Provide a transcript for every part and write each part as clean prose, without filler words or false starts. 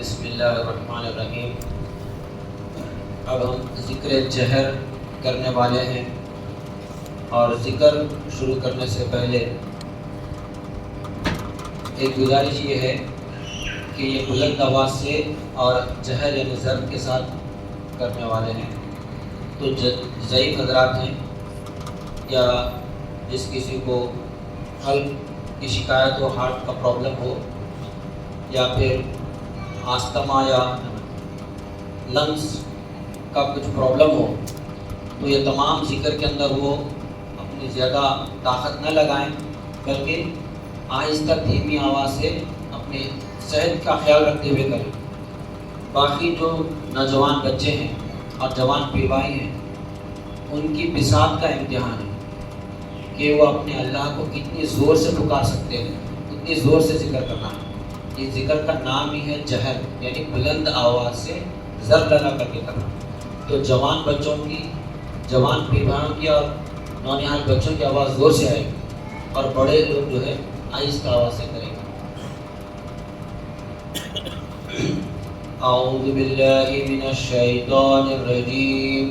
بسم اللہ الرحمن الرحیم۔ اب ہم ذکر جہر کرنے والے ہیں، اور ذکر شروع کرنے سے پہلے ایک گزارش یہ ہے کہ یہ بلند آواز سے اور جہر یعنی ضرب کے ساتھ کرنے والے ہیں۔ تو ضعیف حضرات ہیں یا جس کسی کو قلب کی شکایت ہو، ہارٹ کا پرابلم ہو، یا پھر آستما یا لنگس کا کچھ پرابلم ہو، تو یہ تمام ذکر کے اندر وہ اپنی زیادہ طاقت نہ لگائیں، بلکہ آہستہ دھیمی آواز سے اپنی صحت کا خیال رکھتے ہوئے کریں۔ باقی جو نوجوان بچے ہیں اور جوان پیروائی ہیں، ان کی بساط کا امتحان ہے کہ وہ اپنے اللہ کو کتنی زور سے پکار سکتے ہیں، کتنی زور سے ذکر کرنا ہے۔ یہ ذکر کا نام ہی ہے جہر، یعنی بلند آواز سے ضرب لگا کر کے کرنا۔ تو جوان بچوں کی، جوان پیرواؤں کی اور نونہال بچوں کی آواز زور سے آئے گی، اور بڑے لوگ جو ہے آہستہ آواز سے کریں گے۔ اعوذ باللہ من الشیطان الرجیم،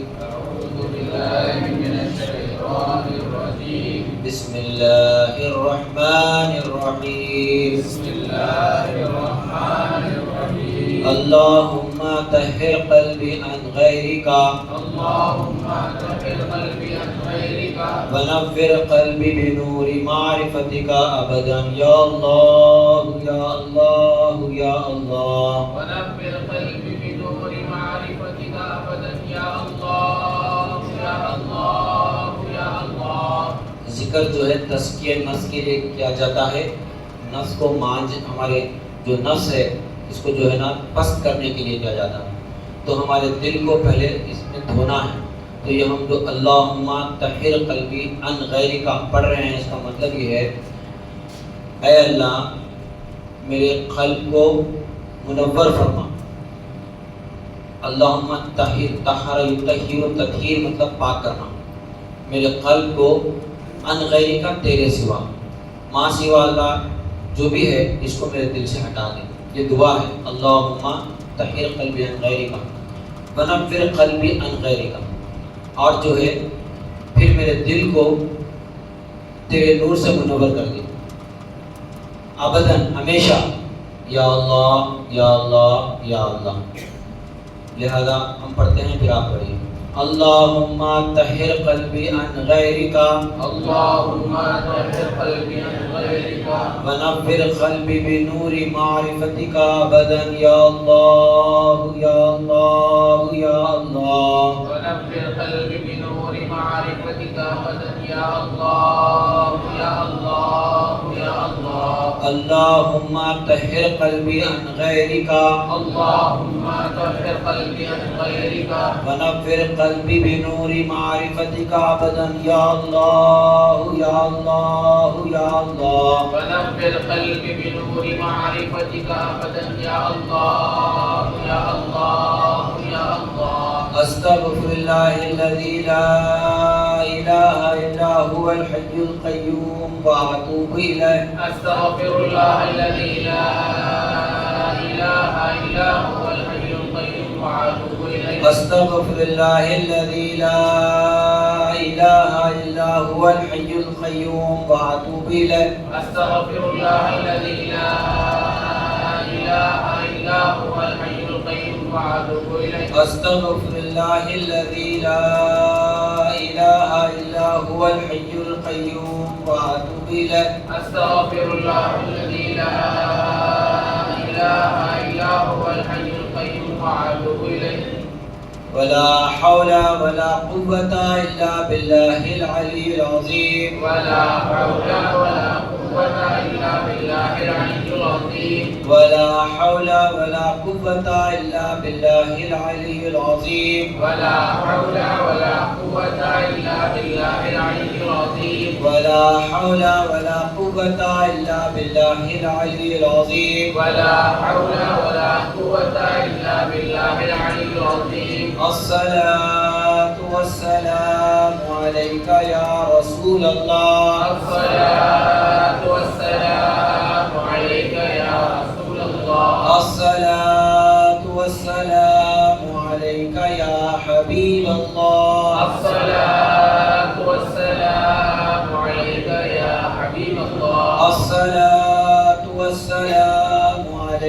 بسم اللہ الرحمن الرحیم، اللہم طہر قلبی عن غیرک، ونور قلبی بنور معرفتک ابدا، یا اللہ یا اللہ یا اللہ، ونور قلبی بنور معرفتک ابدا، یا اللہ یا اللہ یا اللہ۔ ذکر جو ہے تزکیہ نفس کے لیے کیا جاتا ہے، نفس کو ہمارے جو نفس ہے اس کو جو ہے نا پست کرنے کے لیے کیا جاتا ہے۔ تو ہمارے دل کو پہلے اس میں دھونا ہے۔ تو یہ ہم جو اللہم طہر قلبی عن غیرک پڑھ رہے ہیں، اس کا مطلب یہ ہے اے اللہ میرے قلب کو منور فرما۔ اللہم طہر، طہر یطہر، تطہیر مطلب پاک کرنا، میرے قلب کو عن غیرک تیرے سوا، ماں سوا اللہ جو بھی ہے اس کو میرے دل سے ہٹا دے۔ یہ دعا ہے، اللہم طہر قلبی عن غیرک ونور قلبی عن غیرک، اور جو ہے پھر میرے دل کو تیرے نور سے منور کر دے، ابداً ہمیشہ، یا اللہ یا اللہ یا اللہ۔ لہذا ہم پڑھتے ہیں، پھر آپ پڑھیے، اللہم طہر قلبی عن غیرک، اللہم طہر قلبی عن غیرک، ونور قلبی بنور معرفتک ابدا، یا اللہ یا اللہ یا اللہ، ونور قلبی بنور معرفتک ابدا، یا اللہ یا اللہ یا اللہ۔ اللہم طہر قلبی عن غیرک، اللہم طہر قلبی عن غیرک، ونور قلبی بنور معرفتک ابدا، یا اللہ یا اللہ یا اللہ، ونور قلبی بنور معرفتک ابدا، یا اللہ یا اللہ یا اللہ۔ استغفر اللہ الذی لا الہ الا هو الحی القیوم واتوب الیہ، استغفر اللہ الذی لا الہ الا هو الحی القیوم واتوب الیہ، استغفر اللہ الذی لا الہ الا هو الحی القیوم واتوب الیہ، استغفر اللہ الذی لا الہ الا هو الحی القیوم واتوب الیہ، استغفر اللہ الذی لا الہ الا هو الحی القیوم واتوب الیہ، استغفر اللہ الذی لا الہ الا هو الحی القیوم واتوب الیہ۔ ولا حول ولا قوة إلا بالله العلي العظيم، ولا حول ولا قوة إلا بالله العلي العظيم، ولا حول ولا قوة إلا بالله العلي العظيم، ولا حول ولا قوة إلا بالله العلي العظيم، ولا حول ولا قوة إلا بالله العلي العظيم، ولا حول ولا قوة إلا بالله العلي العظيم۔ الصلاة والسلام عليك يا رسول الله، الصلاة والسلام عليك يا رسول الله، الصلاة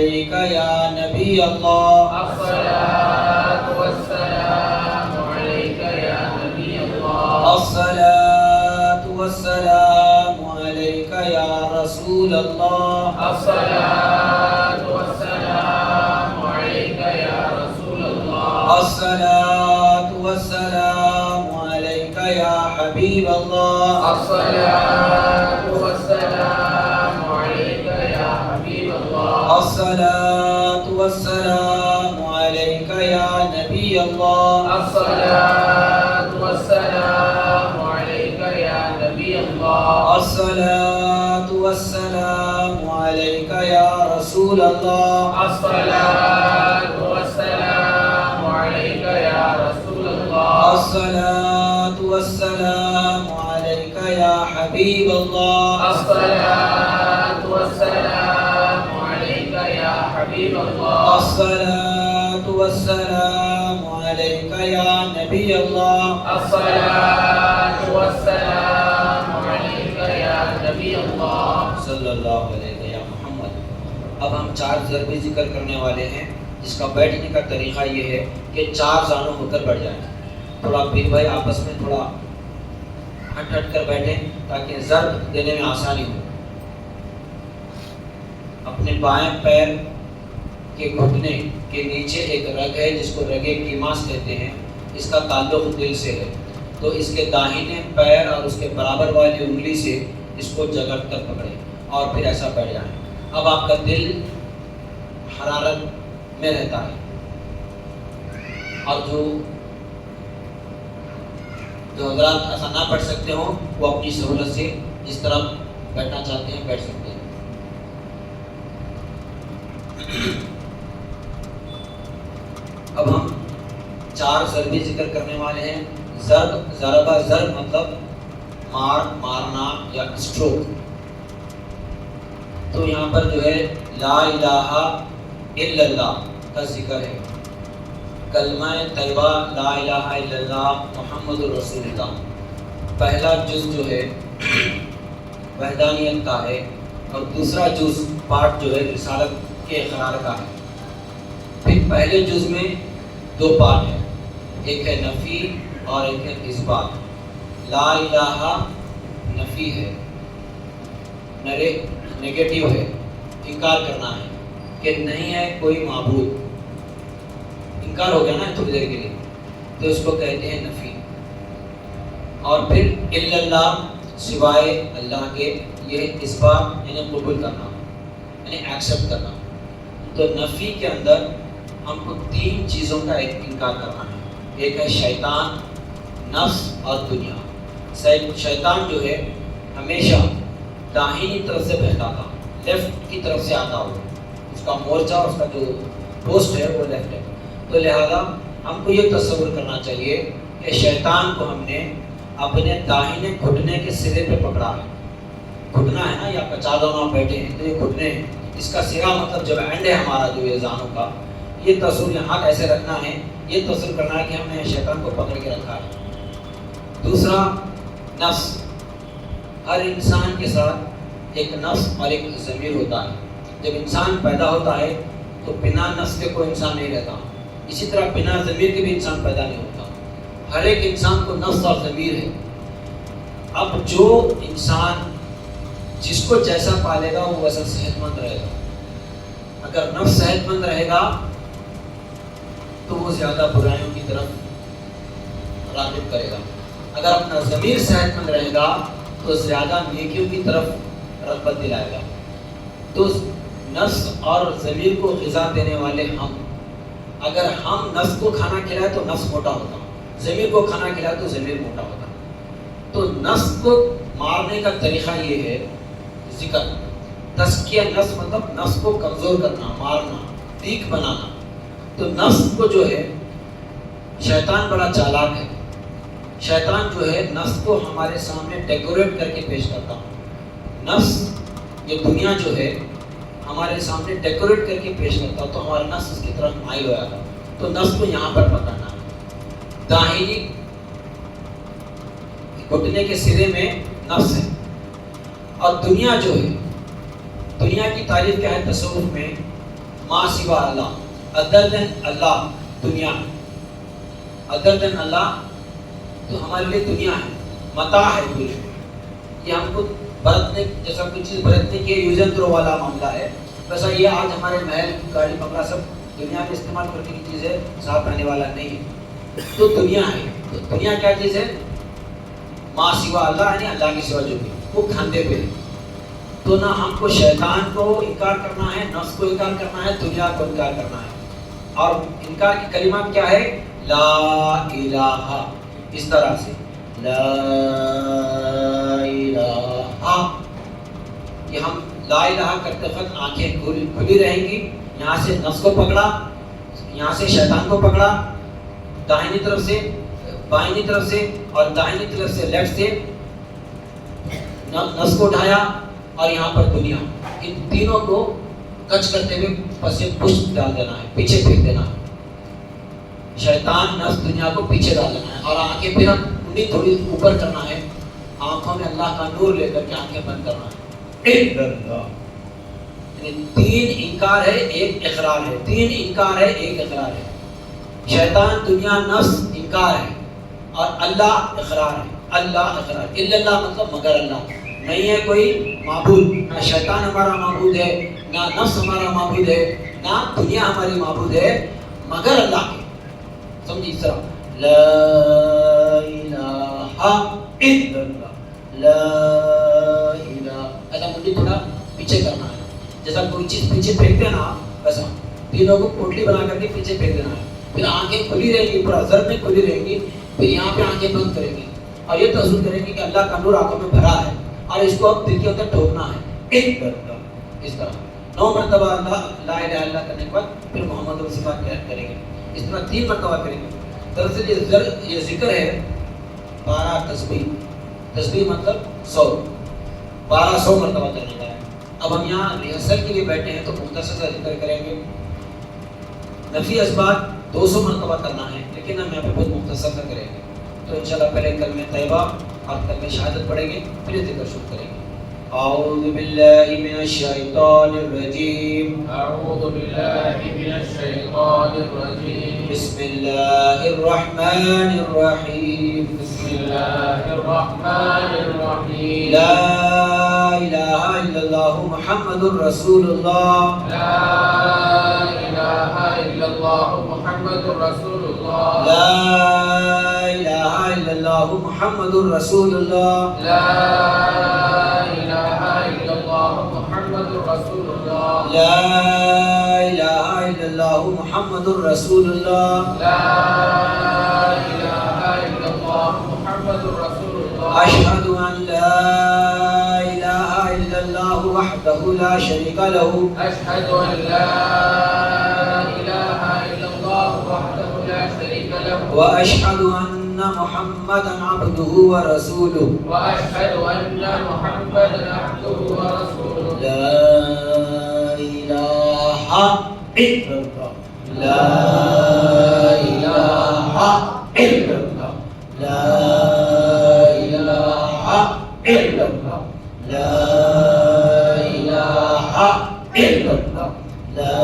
عليك يا نبي الله الصلاة والسلام عليك يا نبي الله الصلاة والسلام عليك يا رسول الله الصلاة والسلام عليك يا رسول الله الصلاة والسلام عليك يا حبيب الله الصلاة والسلام عليك يا حبيب الله الصلاة والسلام عليك يا نبي الله الصلاة والسلام عليك يا نبي الله الصلاة والسلام عليك يا رسول الله الصلاة والسلام عليك يا رسول الله الصلاة والسلام عليك يا حبيب الله الصلاة والسلام عليك يا حبيب الله الصلاة والسلام عليك يا نبي الله الصلاة والسلام عليك يا نبي الله صلی اللہ علیہ یا محمد. اب ہم 4 ضربے ذکر کرنے والے ہیں جس کا بیٹھنے کا طریقہ یہ ہے کہ 4 زانوں ہو کر بیٹھ جائیں. تھوڑا پیر بھائی آپس میں تھوڑا ہٹ کر بیٹھیں تاکہ ضرب دینے میں آسانی ہو. اپنے بائیں پیر کے گھٹنے کے نیچے ایک رگ ہے جس کو رگ کیماس کہتے ہیں. اس کا تعلق دل سے ہے تو اس کے داہنے پیر اور اس کے برابر والی انگلی سے اس کو جگڑ کر پکڑیں اور پھر ایسا بیٹھ جائیں. اب آپ کا دل حرارت میں رہتا ہے اور جو حضرات ایسا نہ پڑھ سکتے ہوں وہ اپنی سہولت سے جس طرح بیٹھنا چاہتے ہیں بیٹھ سکتے ہیں. اب ہم 4 ضربے ذکر کرنے والے ہیں. ضرب ضربہ ضرب مطلب مارنا یا اسٹروک. تو یہاں پر جو ہے لا الہ الا اللہ کا ذکر ہے. کلمہ طیبہ لا الہ الا اللہ محمد رسول اللہ. پہلا جز جو ہے وحدانیت کا ہے اور دوسرا جز پارٹ جو ہے رسالت کے اقرار کا ہے. پھر پہلے جز میں 2 پارٹ ہیں, ایک ہے نفی اور ایک ہے اثبات. لا الہ نفی ہے, نیگیٹو ہے, انکار کرنا ہے کہ نہیں ہے کوئی معبود. انکار ہو گیا نا تھوڑی دیر کے لیے, تو اس کو کہتے ہیں نفی. اور پھر الا اللہ سوائے اللہ کے, یہ اثبات یعنی قبول کرنا یعنی ایکسیپٹ کرنا. تو نفی کے اندر ہم کو 3 چیزوں کا انکار کرنا ہے. ایک ہے شیطان, نفس اور دنیا. شیطان جو ہے ہمیشہ داہنی طرف سے بہتا تھا, لیفٹ کی طرف سے آتا ہو. اس کا مورچہ اور اس کا جو پوسٹ ہے وہ لیفٹ ہے. تو لہذا ہم کو یہ تصور کرنا چاہیے کہ شیطان کو ہم نے اپنے داہنے گھٹنے کے سرے پہ پکڑا ہے. گھٹنا ہے نا, یا کچادوں میں بیٹھے ہیں تو یہ گھٹنے ہیں. اس کا سرا مطلب جب اینڈ ہے ہمارا جو یہ زانوں کا, یہ تصور یہاں ایسے رکھنا ہے, یہ تصور کرنا ہے کہ ہم نے شیطان کو پکڑ کے رکھا ہے. دوسرا نفس. ہر انسان کے ساتھ ایک نفس اور ایک ضمیر ہوتا ہے. جب انسان پیدا ہوتا ہے تو بنا نفس کے کوئی انسان نہیں رہتا. اسی طرح بنا ضمیر کے بھی انسان پیدا نہیں ہوتا. ہر ایک انسان کو نفس اور ضمیر ہے. اب جو انسان جس کو جیسا پالے گا وہ ویسا صحت مند رہے گا. اگر نفس صحت مند رہے گا تو وہ زیادہ برائیوں کی طرف راغب کرے گا. اگر اپنا ضمیر صحت مند رہے گا تو زیادہ نیکیوں کی طرف رغبت دلائے گا. تو نفس اور ضمیر کو غذا دینے والے ہم, اگر ہم نفس کو کھانا کھلائے تو نفس موٹا ہوتا, ضمیر کو کھانا کھلائے تو ضمیر موٹا ہوتا. تو نفس کو مارنے کا طریقہ یہ ہے ذکر. تزکیہ نفس مطلب نفس کو کمزور کرنا, مارنا, ویک بنانا. تو نفس کو جو ہے شیطان بڑا چالاک ہے. شیطان جو ہے نفس کو ہمارے سامنے ڈیکوریٹ کر کے پیش کرتا. نفس یہ دنیا جو ہے ہمارے سامنے ڈیکوریٹ کر کے پیش کرتا تو ہمارا نفس اس کی طرف مائل ہو جاتا. تو نفس کو یہاں پر پکڑنا ہے. داہنی گھٹنے کے سرے میں نفس ہے. اور دنیا جو ہے, دنیا کی تعریف کیا ہے تصوف میں, ما سوا اللہ, ادر دین اللہ دنیا, ادر دین اللہ تو ہمارے لیے دنیا ہے, متاع ہے پوری. یہ ہم کو برتنے, جیسا کوئی چیز برتنے کی یوز اینڈ تھرو والا معاملہ ہے, ویسا یہ آج ہمارے محل گاڑی بنگلہ سب دنیا میں استعمال کرنے کی چیز ہے, ساتھ آنے والا نہیں ہے. تو دنیا ہے, تو دنیا کیا چیز ہے؟ ما سوا اللہ, یعنی اللہ کے سوا جو بھی وہ کھاندے پہ. تو نہ ہم کو شیطان کو انکار کرنا ہے, نفس کو انکار کرنا ہے, دنیا کو انکار کرنا ہے. اور انکار کی کلمہ کیا ہے؟ لا الہ, اس طرح سے لا الہ. یہ ہم لا الہ کرتے وقت آنکھیں کھلی رہیں گی. یہاں سے نفس کو پکڑا, یہاں سے شیطان کو پکڑا, داہنی طرف سے بائنی طرف سے اور داہنی طرف سے لیفٹ سے نفس کو اٹھایا, اور یہاں پر دنیا. ان تینوں کو کچ کرتے ہوئے پسے پشت ڈال دینا ہے, پیچھے پھینک دینا ہے. شیطان نفس دنیا کو پیچھے ڈال دینا ہے, اور آنکھیں پھر ہم انہیں تھوڑی اوپر کرنا ہے, آنکھوں میں اللہ کا نور لے کر کے آنکھیں بند کرنا ہے. تین انکار ہے, ایک اقرار ہے. تین انکار ہے, ایک اقرار ہے. شیطان, دنیا, نفس انکار ہے, اور اللہ اقرار ہے. اللہ اقرار, الا اللہ مطلب مگر اللہ. نہیں ہے کوئی معبود, نہ شیطان ہمارا معبود ہے, نہ نفس ہمارا معبود ہے, نہ دنیا ہماری معبود ہے, مگر اللہ کے. سمجھیے اس طرح لا الہ الا اللہ, لا الہ. ایسا مجھے تھوڑا پیچھے کرنا ہے, جیسا کوئی چیز پیچھے پھینکتے نا, ویسا تینوں کو پوٹلی بنا کر کے پیچھے پھینک دینا ہے. پھر آنکھیں کھلی رہیں گی, پورا ضرب میں کھلی رہیں گی. پھر یہاں پہ آنکھیں بند کریں گی, اور یہ تصور کریں گے کہ اللہ کا نور آنکھوں میں بھرا ہے, اور اس کو اب دل کے اندر ٹھوکنا ہے. اس طرح 9 مرتبہ اللہ لا الہ الا اللہ کرنے کے بعد پھر محمد رسول اللہ کریں گے. اس طرح 3 مرتبہ کریں گے. دراصل یہ ذکر ہے 12 تسبیح. تسبیح مطلب 100, 1200 مرتبہ کرنے کا ہے. اب ہم یہاں ریہرسل کے لیے بیٹھے ہیں تو مختصر سا ذکر کریں گے. نفی اسبات 200 مرتبہ کرنا ہے, لیکن ہم یہاں پہ بہت مختصر سا کریں گے. تو انشاءاللہ پہلے کلمہ طیبہ اور کلمہ شہادت پڑھیں گے, پھر ذکر شروع کریں گے. اعوذ باللہ من الشیطان الرجیم, اعوذ باللہ من الشیطان الرجیم, بسم اللہ الرحمن الرحیم, بسم اللہ الرحمن الرحیم, لا الہ الا اللہ محمد رسول اللہ, لا الہ الا اللہ محمد رسول اللہ, لا الہ الا اللہ محمد رسول اللہ, لا الہ الا اللہ محمد رسول اللہ, لا الہ الا اللہ محمد رسول اللہ, لا الہ الا اللہ محمد رسول اللہ, اشہد ان لا الہ الا اللہ وحدہ لا شریک لہ, اشہد ان لا الہ الا اللہ وحدہ لا شریک لہ, واشہد ان محمدا عبدہ ورسولہ, واشہد ان محمدا عبدہ ورسولہ, لا الہ الا اللہ, لا الہ الا اللہ, لا الہ الا اللہ, لا الہ الا اللہ, لا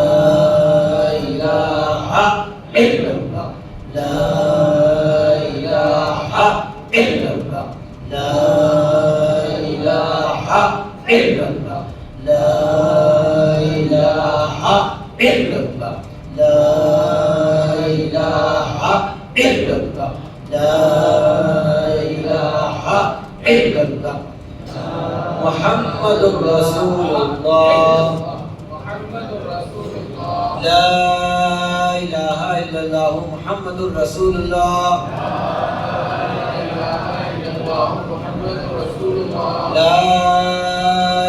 الہ الا اللہ, لا الہ الا اللہ, لا الہ الا اللہ, لا الہ الا اللہ, لا الہ الا اللہ, لا الہ الا اللہ, محمد رسول اللہ, محمد رسول اللہ, لا الہ الا اللہ محمد رسول اللہ, محمد رسول اللہ, لا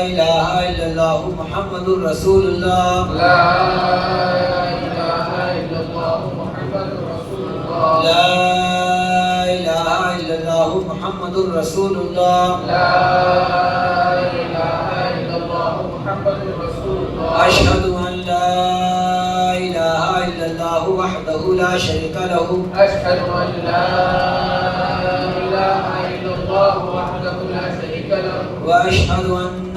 الہ الا اللہ محمد رسول اللہ, لا الہ الا اللہ محمد رسول اللہ, لا الہ الا اللہ محمد رسول اللہ, لا الہ الا اللہ محمد رسول اللہ, اشہد ان لا الہ الا اللہ وحدہ لا شریک لہ, اشہد ان لا الہ الا اللہ وحدہ لا شریک لہ, واشہد ان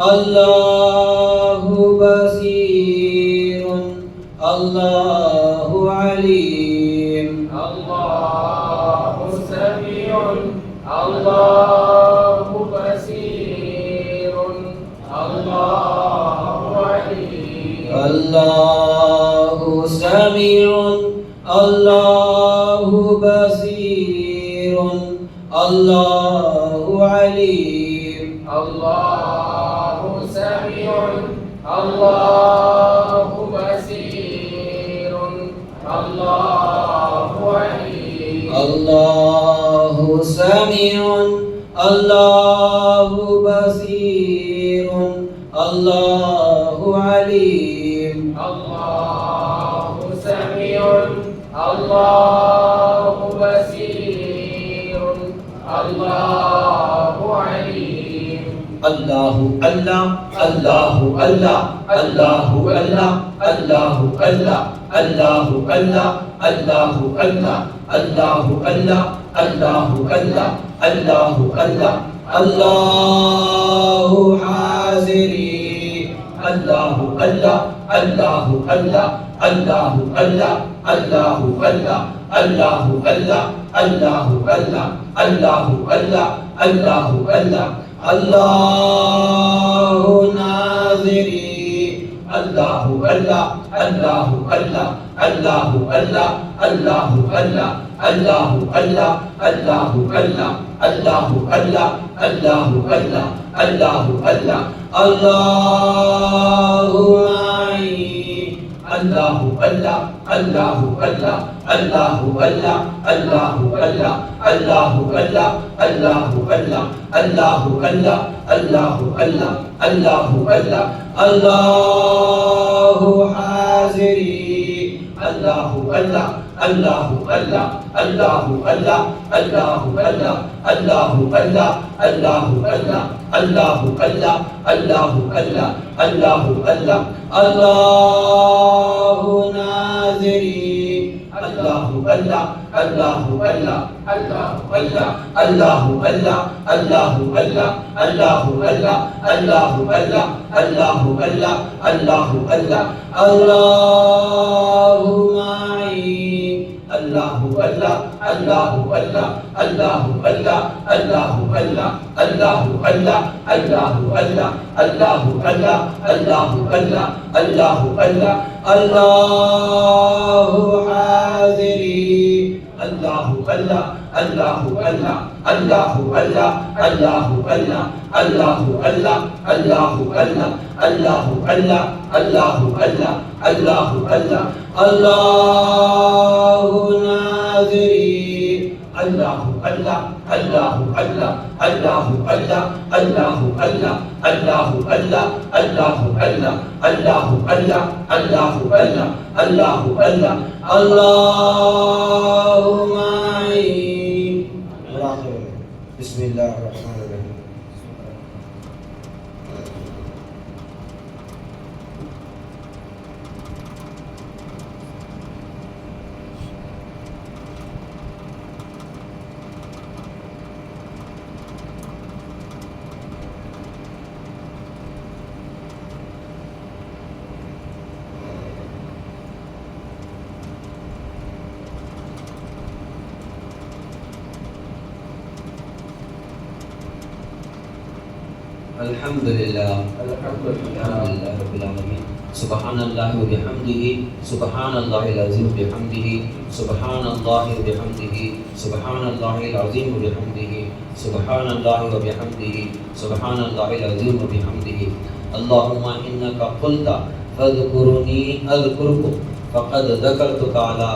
الله بصير الله عليم الله سميع الله بصير الله عليم الله سميع الله بصير الله عليم الله سميع الله بصير الله عليم الله سميع الله بصير الله عليم الله سميع الله بصير الله عليم الله الله الله الله الله الله الله الله الله الله الله الله الله الله الله الله الله الله الله حاضري الله الله الله الله الله الله الله الله الله الله الله الله الله الله الله الله الله ناظري الله الله الله الله الله الله الله الله الله الله الله الله الله الله الله الله الله الله الله معي الله الله الله الله الله الله الله الله الله الله الله الله الله الله الله الله الله الله الله حاضري الله الله الله الله الله الله الله الله الله الله الله الله الله الله الله الله الله الله الله ناظري الله الله الله الله الله الله الله الله الله الله الله الله الله الله الله الله الله الله الله معي الله الله الله الله الله الله الله الله الله الله الله الله الله الله الله الله الله الله الله حاضري الله الله الله الله الله الله الله الله الله الله الله الله الله الله الله الله الله الله الله ناظري الله الله الله الله الله الله الله الله الله الله الله الله الله الله الله الله الله الله الله معي بسم الله الرحمن الرحيم الحمد لله الحمد الحمد لله لله رب العالمين سبحان الله وبحمده سبحان الله العظيم وبحمده سبحان الله وبحمده سبحان الله العظيم وبحمده سبحان الله وبحمده سبحان الله العظيم وبحمده اللهم إنك قلت فاذكرني أذكركم فقد ذكرتك على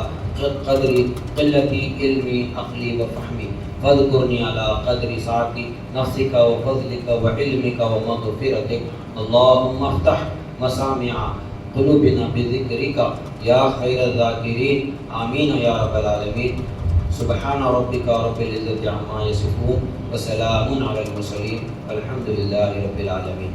قدر قلة علمي عقلي وفهمي فاذكرني على قدر سعة نفسك وفضلك وعلمك ومغفرتك اللهم افتح مسامع قلوبنا بذكرك يا خير الذاكرين آمين يا رب العالمين سبحان ربك رب العزة عما يصفون وسلام على المرسلين الحمد لله رب العالمين